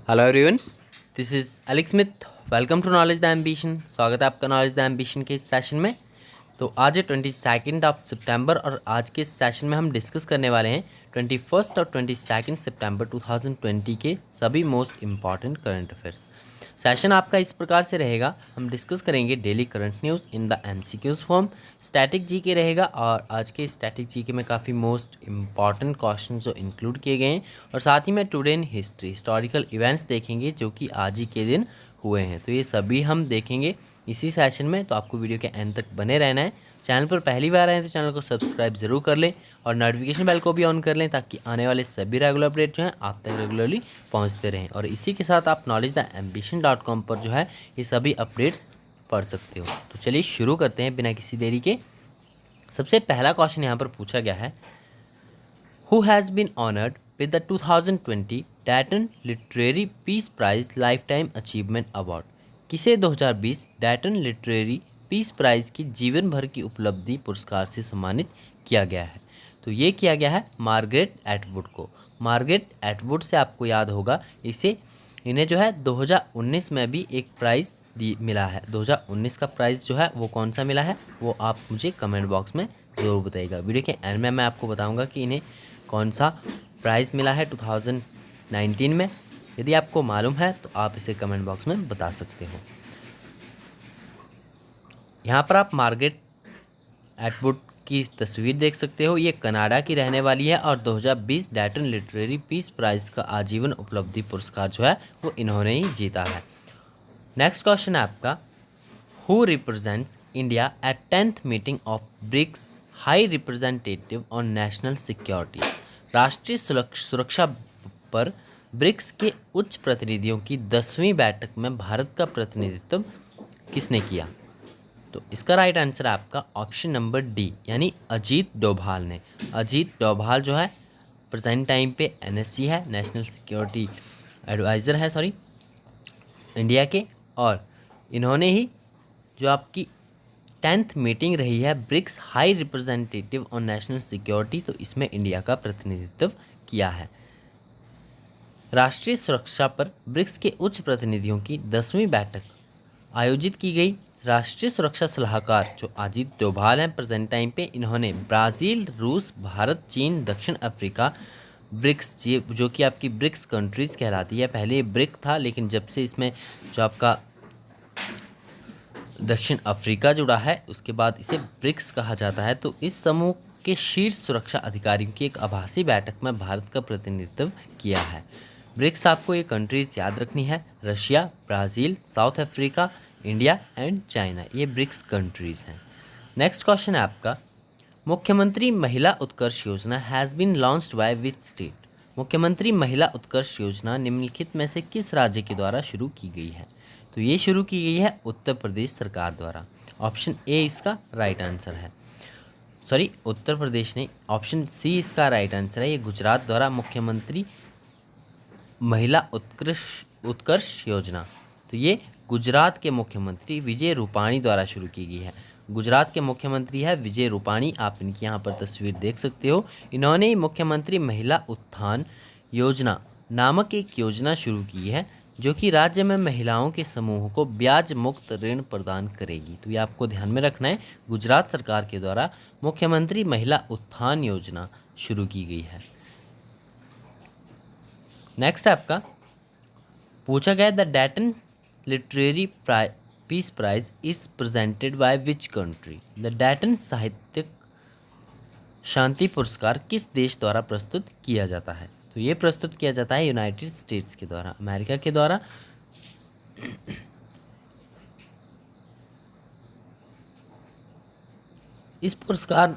Hello everyone, this is Alex Smith. Welcome to knowledge the ambition. स्वागत है आपका knowledge the ambition के इस सेशन में। तो आज है 22 ऑफ सितंबर और आज के इस सेशन में हम डिस्कस करने वाले हैं 21 और 22 सितंबर 2020 के सभी most important current affairs. Session आपका इस प्रकार से रहेगा, हम डिस्कस करेंगे daily current news in the MCQs form, static GK रहेगा और आज के स्टैटिक जीके में काफ़ी मोस्ट इम्पॉर्टेंट क्वेश्चन जो इंक्लूड किए गए हैं और साथ ही में today in history historical events देखेंगे जो कि आज ही के दिन हुए हैं। तो ये सभी हम देखेंगे इसी सेशन में, तो आपको वीडियो के एंड तक बने रहना है। चैनल पर पहली बार आए हैं तो चैनल को सब्सक्राइब ज़रूर कर लें और नोटिफिकेशन बेल को भी ऑन कर लें ताकि आने वाले सभी रेगुलर अपडेट जो हैं आप तक रेगुलरली पहुंचते रहें। और इसी के साथ आप knowledgetheambition.com पर जो है ये सभी अपडेट्स पढ़ सकते हो। तो चलिए शुरू करते हैं बिना किसी देरी के। सबसे पहला क्वेश्चन यहाँ पर पूछा गया है, who has been honoured with the 2020 Dayton literary peace prize life time achievement award. किसे 2020 डैटन लिटरेरी पीस प्राइज की जीवन भर की उपलब्धि पुरस्कार से सम्मानित किया गया है? तो ये किया गया है मार्गरेट एटवुड को। मार्गरेट एटवुड से आपको याद होगा इन्हें जो है 2019 में भी एक प्राइज़ मिला है। 2019 का प्राइज़ जो है वो कौन सा मिला है वो आप मुझे कमेंट बॉक्स में ज़रूर बताइएगा। वीडियो के एंड में मैं आपको बताऊंगा कि इन्हें कौन सा प्राइज़ मिला है 2019 में। यदि आपको मालूम है तो आप इसे कमेंट बॉक्स में बता सकते हो। यहाँ पर आप मार्गरेट एटवुड की तस्वीर देख सकते हो। ये कनाडा की रहने वाली है और 2020 डैटन लिटरेरी पीस प्राइज़ का आजीवन उपलब्धि पुरस्कार जो है वो इन्होंने ही जीता है। नेक्स्ट क्वेश्चन है आपका, who represents India at 10th meeting of BRICS high representative on national security. राष्ट्रीय सुरक्षा पर ब्रिक्स के उच्च प्रतिनिधियों की 10वीं बैठक में भारत का प्रतिनिधित्व किसने किया? तो इसका राइट आंसर है आपका ऑप्शन नंबर डी, यानी अजीत डोभाल ने। अजीत डोभाल जो है प्रेजेंट टाइम पे एनएससी है, नेशनल सिक्योरिटी एडवाइज़र है इंडिया के, और इन्होंने ही जो आपकी 10th मीटिंग रही है BRICS high representative on national security, तो इसमें इंडिया का प्रतिनिधित्व किया है। राष्ट्रीय सुरक्षा पर ब्रिक्स के उच्च प्रतिनिधियों की 10वीं बैठक आयोजित की गई। राष्ट्रीय सुरक्षा सलाहकार जो अजीत डोभाल हैं प्रेजेंट टाइम पे, इन्होंने ब्राज़ील, रूस, भारत, चीन, दक्षिण अफ्रीका, ब्रिक्स जो कि आपकी ब्रिक्स कंट्रीज़ कहलाती है। पहले ये ब्रिक था लेकिन जब से इसमें जो आपका दक्षिण अफ्रीका जुड़ा है उसके बाद इसे ब्रिक्स कहा जाता है। तो इस समूह के शीर्ष सुरक्षा अधिकारियों की एक आभासी बैठक में भारत का प्रतिनिधित्व किया है। ब्रिक्स आपको ये कंट्रीज याद रखनी है, Russia, Brazil, South Africa, India and China, ये ब्रिक्स कंट्रीज़ हैं। नेक्स्ट क्वेश्चन है आपका, Mukhyamantri Mahila Utkarsh Yojana has been launched by which state. Mukhyamantri Mahila Utkarsh योजना निम्नलिखित में से किस राज्य के द्वारा शुरू की गई है? तो ये शुरू की गई है उत्तर प्रदेश सरकार द्वारा। ऑप्शन ए इसका राइट आंसर है। सॉरी, उत्तर प्रदेश नहीं, ऑप्शन सी इसका राइट आंसर है। ये गुजरात द्वारा मुख्यमंत्री महिला उत्कर्ष योजना, तो ये गुजरात के मुख्यमंत्री विजय रूपाणी द्वारा शुरू की गई है। गुजरात के मुख्यमंत्री है विजय रूपाणी, आप इनकी यहाँ पर तस्वीर देख सकते हो। इन्होंने मुख्यमंत्री महिला उत्थान योजना नामक एक योजना शुरू की है जो कि राज्य में महिलाओं के समूह को ब्याज मुक्त ऋण प्रदान करेगी। तो ये आपको ध्यान में रखना है, गुजरात सरकार के द्वारा मुख्यमंत्री महिला उत्थान योजना शुरू की गई है। नेक्स्ट आपका पूछा गया, the Dayton literary peace prize is presented by which country. The Dayton साहित्यिक शांति पुरस्कार किस देश द्वारा प्रस्तुत किया जाता है? तो ये प्रस्तुत किया जाता है यूनाइटेड स्टेट्स के द्वारा, अमेरिका के द्वारा। इस पुरस्कार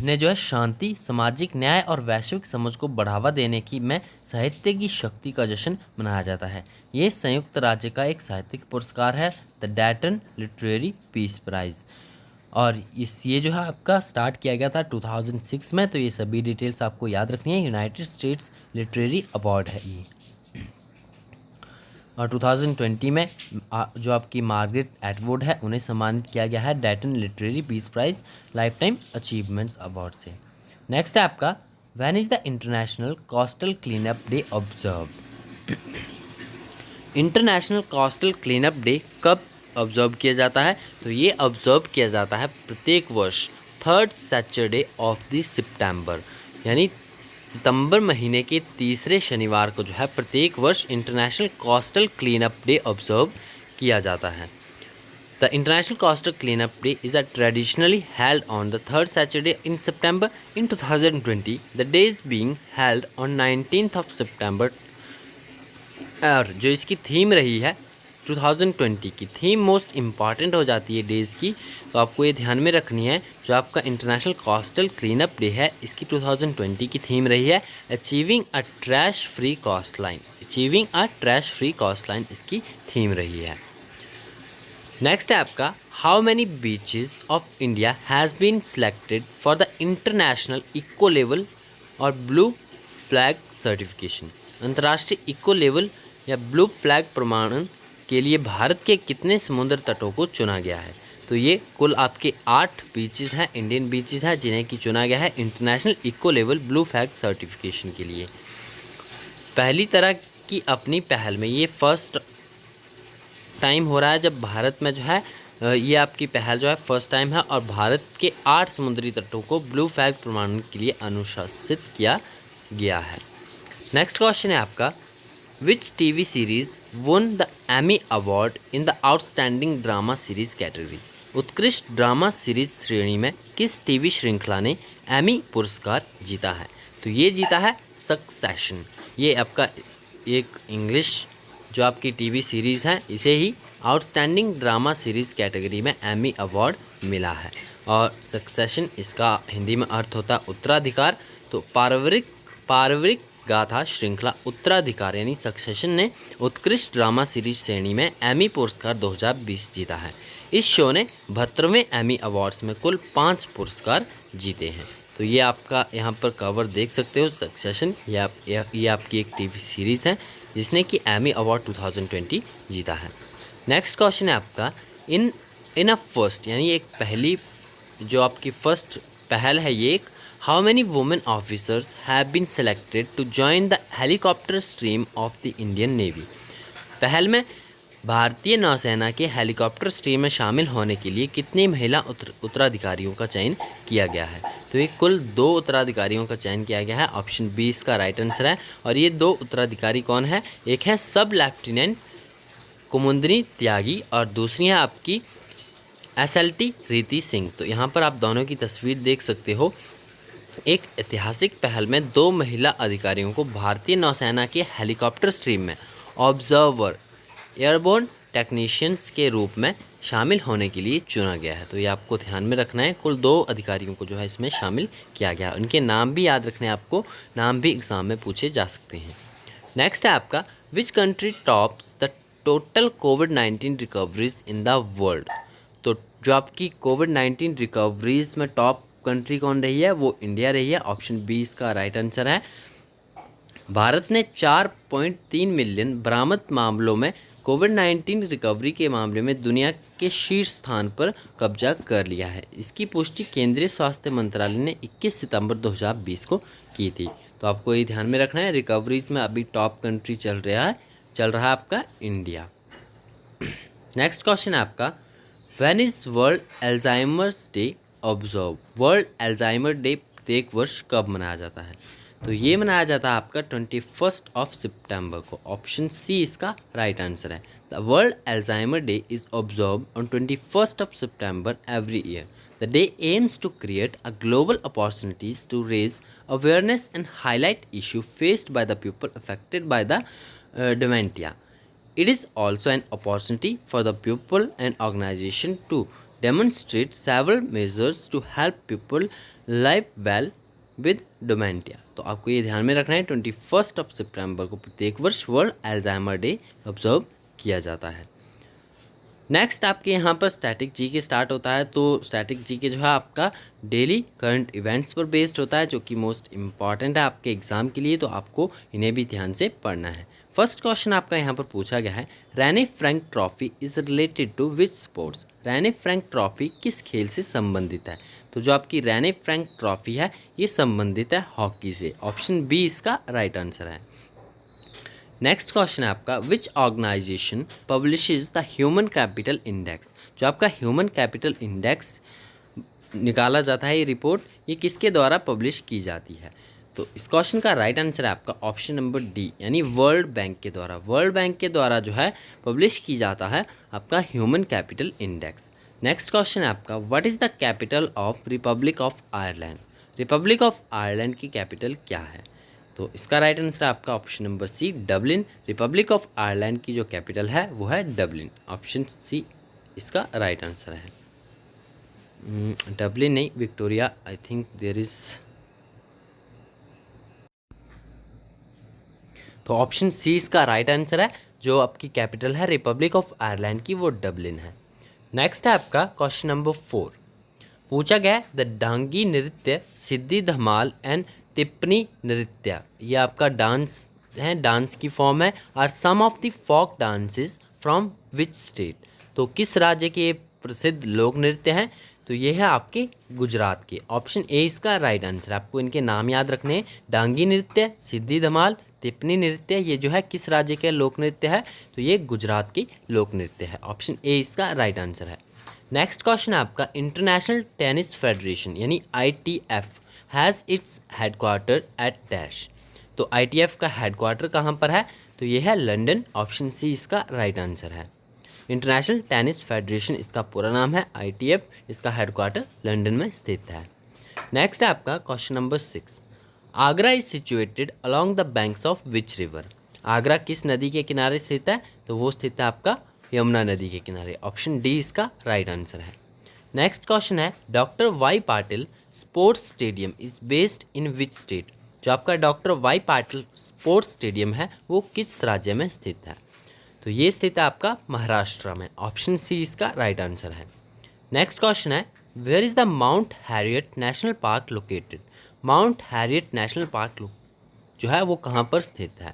ने जो है शांति, सामाजिक न्याय और वैश्विक समझ को बढ़ावा देने की में साहित्य की शक्ति का जश्न मनाया जाता है। ये संयुक्त राज्य का एक साहित्यिक पुरस्कार है, the Dayton literary peace price. और ये जो है आपका स्टार्ट किया गया था 2006 में। तो ये सभी डिटेल्स आपको याद रखनी है। यूनाइटेड स्टेट्स लिटरेरी अवार्ड है ये। और 2020 में जो आपकी मार्गरेट एटवुड है उन्हें सम्मानित किया गया है Dayton literary peace prize life time achievements award से। नेक्स्ट है आपका, when is the international coastal cleanup day observe. International coastal cleanup day कब ऑब्जर्व किया जाता है? तो ये ऑब्जर्व किया जाता है प्रत्येक वर्ष third Saturday of the September, यानी सितंबर महीने के तीसरे शनिवार को जो है प्रत्येक वर्ष international coastal cleanup day observe किया जाता है। The international coastal cleanup day is traditionally held on the third Saturday in September. In 2020 the day is being held on 19th of September. और जो इसकी थीम रही है 2020 की थीम मोस्ट इम्पॉर्टेंट हो जाती है डेज़ की, तो आपको ये ध्यान में रखनी है। जो आपका इंटरनेशनल कोस्टल क्लीनअप डे है इसकी 2020 की थीम रही है achieving a trash free coastline. Achieving a trash free coastline इसकी थीम रही है। नेक्स्ट है आपका how many beaches of India has been selected for the international eco level और ब्लू फ्लैग सर्टिफिकेशन। अंतर्राष्ट्रीय eco level या blue flag प्रमाणन के लिए भारत के कितने समुद्र तटों को चुना गया है? तो ये कुल आपके 8 बीचेस हैं, इंडियन बीचेस हैं, जिन्हें की चुना गया है international eco level blue flag certification के लिए। पहली तरह की अपनी पहल में ये फर्स्ट टाइम हो रहा है जब भारत में जो है ये आपकी पहल जो है फर्स्ट टाइम है और भारत के 8 समुद्री तटों को ब्लू फ्लैग प्रमाणन के लिए अनुशासित किया गया है। नेक्स्ट क्वेश्चन है आपका which TV series won the Emmy award in the outstanding drama series categories. उत्कृष्ट ड्रामा सीरीज श्रेणी में किस टीवी श्रृंखला ने एमी पुरस्कार जीता है? तो ये जीता है सक्सेशन। ये आपका एक इंग्लिश जो आपकी टीवी सीरीज़ है इसे ही आउटस्टैंडिंग ड्रामा सीरीज़ कैटेगरी में एमी अवार्ड मिला है। और सक्सेशन इसका हिंदी में अर्थ होता है उत्तराधिकार। तो पारिवारिक गाथा श्रृंखला उत्तराधिकार यानी सक्सेशन ने उत्कृष्ट ड्रामा सीरीज श्रेणी में एमी पुरस्कार 2020 जीता है। इस शो ने 72वें एमी अवार्ड्स में कुल 5 पुरस्कार जीते हैं। तो ये आपका यहाँ पर कवर देख सकते हो सक्सेशन। ये आपकी एक टीवी सीरीज़ है जिसने कि एमी अवार्ड 2020 जीता है। नेक्स्ट क्वेश्चन है आपका इन अ फर्स्ट यानी एक पहली जो आपकी फर्स्ट पहल है ये एक how many women officers have been selected to join the helicopter stream of the Indian Navy. पहल में भारतीय नौसेना के हेलीकॉप्टर स्ट्रीम में शामिल होने के लिए कितनी महिला उत्तराधिकारियों का चयन किया गया है? तो ये कुल 2 उत्तराधिकारियों का चयन किया गया है। ऑप्शन 20 का राइट आंसर है। और ये 2 उत्तराधिकारी कौन है? एक है सब लेफ्टिनेंट कुमुदनी त्यागी और दूसरी है आपकी SLT रीति सिंह। तो यहाँ पर आप दोनों की तस्वीर देख सकते हो। एक ऐतिहासिक पहल में 2 महिला अधिकारियों को भारतीय नौसेना के हेलीकॉप्टर स्ट्रीम में ऑब्जर्वर एयरबोर्न टेक्नीशियंस के रूप में शामिल होने के लिए चुना गया है। तो ये आपको ध्यान में रखना है। कुल 2 अधिकारियों को जो है इसमें शामिल किया गया है। उनके नाम भी याद रखने हैं आपको, नाम भी एग्जाम में पूछे जा सकते हैं। नेक्स्ट है आपका which country tops the total covid recoveries in the world. तो जो आपकी कोविड-19 रिकवरीज में टॉप कंट्री कौन रही है? वो इंडिया रही है। ऑप्शन 20 का राइट आंसर है। भारत ने 4.3 मिलियन बरामद मामलों में कोविड-19 रिकवरी के मामले में दुनिया के शीर्ष स्थान पर कब्जा कर लिया है। इसकी पुष्टि केंद्रीय स्वास्थ्य मंत्रालय ने 21 सितंबर 2020 को की थी। तो आपको ये ध्यान में रखना है रिकवरीज में अभी टॉप कंट्री चल रहा है आपका इंडिया। नेक्स्ट क्वेश्चन है आपका when is world Alzheimer's day observe. World Alzheimer day प्रत्येक वर्ष कब मनाया जाता है? तो ये मनाया जाता है आपका 21 ऑफ सितंबर को। ऑप्शन सी इसका राइट आंसर है। The World Alzheimer Day is observe on 21 of September every year. The day aims to create a global opportunities to raise awareness and highlight issue faced by the people affected by the dementia. It is also an opportunity for the people and organization to demonstrate several measures to help people live well with dementia. तो आपको ये ध्यान में रखना है 21 of सितंबर को प्रत्येक वर्ष वर्ल्ड अल्जाइमर डे ऑब्जर्व किया जाता है। नेक्स्ट आपके यहाँ पर स्टैटिक जीके स्टार्ट होता है। तो स्टैटिक जीके जो है आपका डेली करंट इवेंट्स पर बेस्ड होता है जो कि मोस्ट इम्पॉर्टेंट है आपके एग्जाम के लिए। तो आपको इन्हें भी ध्यान से पढ़ना है। फर्स्ट क्वेश्चन आपका यहाँ पर पूछा गया है Rene Frank trophy is related to which sports. Rene Frank trophy किस खेल से संबंधित है? तो जो आपकी रैनी फ्रैंक ट्रॉफी है ये संबंधित है हॉकी से। ऑप्शन बी इसका राइट आंसर है। नेक्स्ट क्वेश्चन है आपका, which organisation publishes the human capital index. जो आपका ह्यूमन कैपिटल इंडेक्स निकाला जाता है, ये रिपोर्ट ये किसके द्वारा पब्लिश की जाती है। तो इस क्वेश्चन का राइट आंसर है आपका ऑप्शन नंबर डी, यानी वर्ल्ड बैंक के द्वारा। वर्ल्ड बैंक के द्वारा जो है पब्लिश की जाता है आपका human capital index. Next question है आपका, what is the capital of Republic of Ireland. Republic of Ireland की कैपिटल क्या है। तो इसका राइट आंसर है आपका option number C, Dublin. Republic of Ireland की जो कैपिटल है वो है डबलिन। ऑप्शन सी इसका राइट आंसर है। डबलिन नहीं, Victoria, I think there is. तो ऑप्शन सी इसका राइट आंसर है। जो आपकी कैपिटल है रिपब्लिक ऑफ आयरलैंड की वो डबलिन है। नेक्स्ट है आपका क्वेश्चन नंबर 4। पूछा गया द डांगी नृत्य, सिद्धि धमाल एंड टिप्पणी नृत्य, ये आपका डांस है, डांस की फॉर्म है। Are some of the folk dances from which state. तो किस राज्य के प्रसिद्ध लोक नृत्य हैं। तो ये है आपके गुजरात के। ऑप्शन ए इसका राइट आंसर। आपको इनके नाम याद रखने हैं, डांगी नृत्य, सिद्धि धमाल, टिप्पणी नृत्य, ये जो है किस राज्य के लोक नृत्य है। तो ये गुजरात की लोक नृत्य है। ऑप्शन ए इसका राइट आंसर है। नेक्स्ट क्वेश्चन है आपका, इंटरनेशनल टेनिस फेडरेशन यानी ITF has its headquarter at dash. तो ITF का हेडक्वार्टर कहाँ पर है। तो ये है लंदन। ऑप्शन सी इसका राइट आंसर है। इंटरनेशनल टेनिस फेडरेशन इसका पूरा नाम है, ITF, इसका हेडक्वार्टर लंदन में स्थित है। नेक्स्ट है आपका question number 6। Agra is situated along the banks of which river. Agra किस नदी के किनारे स्थित है। तो वो स्थित है आपका यमुना नदी के किनारे। ऑप्शन डी इसका राइट आंसर है। नेक्स्ट क्वेश्चन है, doctor Y Patil sports stadium is based in which state. जो आपका doctor Y Patil sports stadium है वो किस राज्य में स्थित है। तो ये स्थित है आपका महाराष्ट्र में। ऑप्शन सी इसका राइट आंसर है। नेक्स्ट क्वेश्चन है, where is the Mount Harriet National Park located. Mount Harriet National Park जो है वो कहाँ पर स्थित है।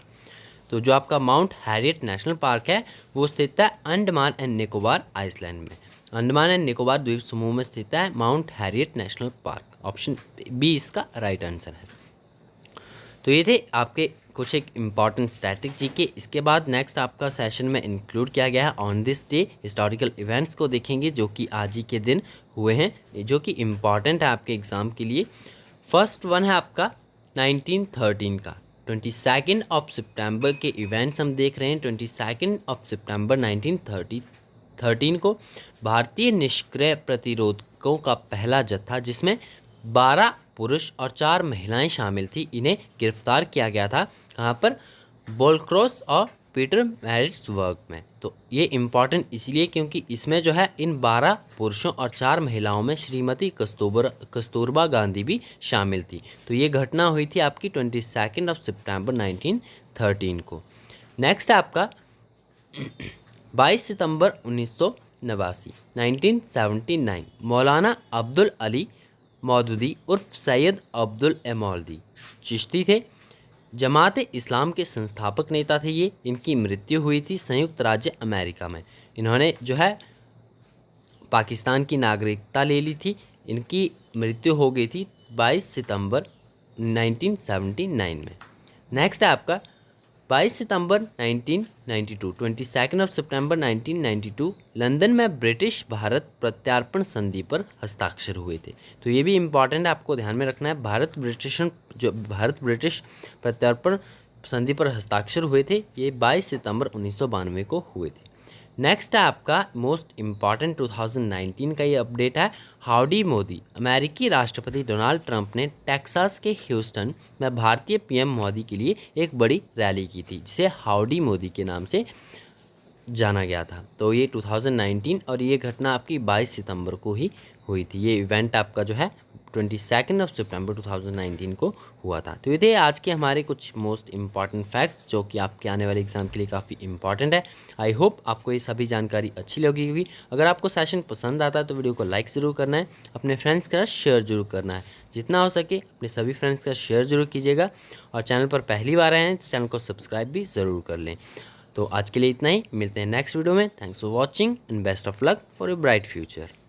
तो जो आपका माउंट हैरियट नेशनल पार्क है वो स्थित है अंडमान एंड निकोबार आइसलैंड में। अंडमान एंड निकोबार द्वीप समूह में स्थित है Mount Harriet National Park. Option B इसका राइट आंसर है। तो ये थे आपके कुछ एक इम्पॉर्टेंट स्टैटिक जीके। इसके बाद नेक्स्ट आपका सेशन में इंक्लूड किया गया है on this day historical events को देखेंगे जो कि आज ही के दिन हुए हैं, जो कि इम्पॉर्टेंट है आपके एग्ज़ाम के लिए। फर्स्ट वन है आपका 1913 का 22 सितंबर के इवेंट्स हम देख रहे हैं। 22 सितंबर 1913 को भारतीय निष्क्रिय प्रतिरोधकों का पहला जत्था, जिसमें 12 पुरुष और 4 महिलाएं शामिल थी, इन्हें गिरफ्तार किया गया था। कहाँ पर, बोलक्रॉस और पीटर मैरिट्सबर्ग में। तो ये इम्पॉर्टेंट इसलिए क्योंकि इसमें जो है इन 12 पुरुषों और 4 महिलाओं में श्रीमती कस्तूरबा गांधी भी शामिल थी। तो ये घटना हुई थी आपकी 22 सितंबर 1913 को। नेक्स्ट है आपका 22 सितंबर 1979 मौलाना अब्दुल अली मौदूदी उर्फ सैयद अब्दुल मौलवी चिश्ती थे। जमात इस्लाम के संस्थापक नेता थे ये। इनकी मृत्यु हुई थी संयुक्त राज्य अमेरिका में। इन्होंने जो है पाकिस्तान की नागरिकता ले ली थी। इनकी मृत्यु हो गई थी 22 सितंबर 1979 में। नेक्स्ट है आपका 22 सितंबर 1992 22 सितंबर 1992 लंदन में ब्रिटिश भारत प्रत्यार्पण संधि पर हस्ताक्षर हुए थे। तो ये भी इम्पॉर्टेंट है, आपको ध्यान में रखना है। भारत ब्रिटिश प्रत्यार्पण संधि पर हस्ताक्षर हुए थे, ये 22 सितंबर 1992 को हुए थे। नेक्स्ट है आपका मोस्ट इम्पॉर्टेंट 2019 का ये अपडेट है, हाउडी मोदी। अमेरिकी राष्ट्रपति डोनाल्ड ट्रंप ने टेक्सास के ह्यूस्टन में भारतीय PM मोदी के लिए एक बड़ी रैली की थी, जिसे हाउडी मोदी के नाम से जाना गया था। तो ये 2019 और ये घटना आपकी 22 सितंबर को ही हुई थी। ये इवेंट आपका जो है 22 सितंबर 2019 को हुआ था। तो ये थे आज के हमारे कुछ मोस्ट इम्पॉर्टेंट फैक्ट्स जो कि आपके आने वाले एग्जाम के लिए काफ़ी इंपॉर्टेंट है। आई होप आपको ये सभी जानकारी अच्छी लगी होगी। अगर आपको सेशन पसंद आता है तो वीडियो को लाइक ज़रूर करना है, अपने फ्रेंड्स के साथ शेयर जरूर करना है। जितना हो सके अपने सभी फ्रेंड्स का शेयर जरूर कीजिएगा, और चैनल पर पहली बार आए हैं तो चैनल को सब्सक्राइब भी ज़रूर कर लें। तो आज के लिए इतना ही, मिलते हैं नेक्स्ट वीडियो में। Thanks for watching and best of luck for a bright future.